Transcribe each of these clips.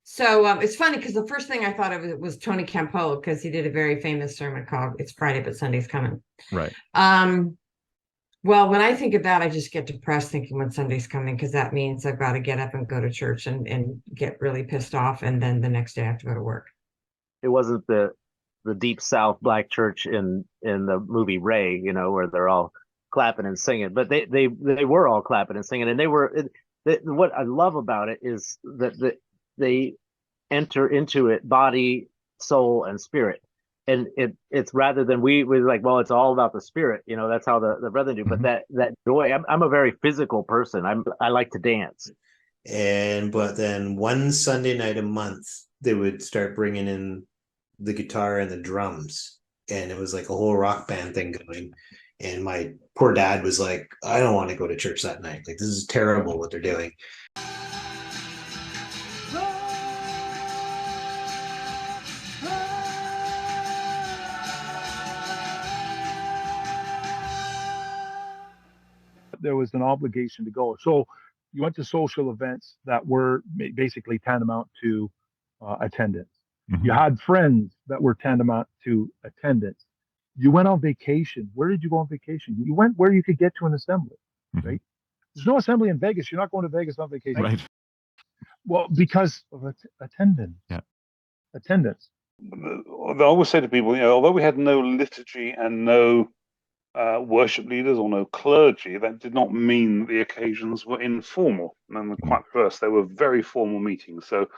So it's funny because the first thing I thought of was Tony Campolo because he did a very famous sermon called "It's Friday, but Sunday's Coming." Right. Um, well, when I think of that, I just get depressed thinking when Sunday's coming because that means I've got to get up and go to church and get really pissed off, and then the next day I have to go to work. It wasn't the deep South black church in the movie Ray, where they're all clapping and singing, but they were all clapping and singing, and what I love about it is that they enter into it body, soul, and spirit. And it's rather than we're like, well, it's all about the spirit, that's how the brethren do. But Hmm. that joy, I'm a very physical person. I like to dance. But then one Sunday night a month, they would start bringing in the guitar and the drums, and it was like a whole rock band thing going. And my poor dad was like, I don't want to go to church that night. Like, this is terrible what they're doing. There was an obligation to go. So you went to social events that were basically tantamount to attendance. Hmm. You had friends that were tantamount to attendance. You went on vacation. Where did you go on vacation? You went where you could get to an assembly, Hmm. right? There's no assembly in Vegas. You're not going to Vegas on vacation. Right. Well, because of attendance. Yeah. Attendance. I always say to people, although we had no liturgy and no worship leaders or no clergy, that did not mean the occasions were informal. And quite reverse, they were very formal meetings. So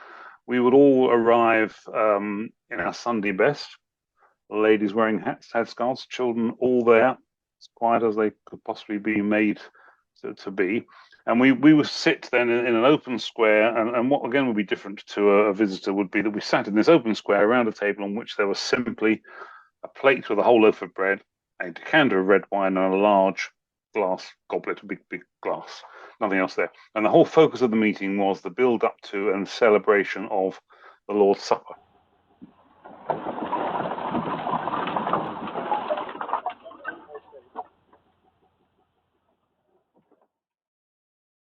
we would all arrive in our Sunday best, ladies wearing hats, headscarves, children all there, as quiet as they could possibly be made to be. And we would sit then in an open square, and what again would be different to a visitor would be that we sat in this open square around a table on which there was simply a plate with a whole loaf of bread, a decanter of red wine, and a large glass goblet, a big glass, nothing else there. And the whole focus of the meeting was the build up to and celebration of the Lord's Supper.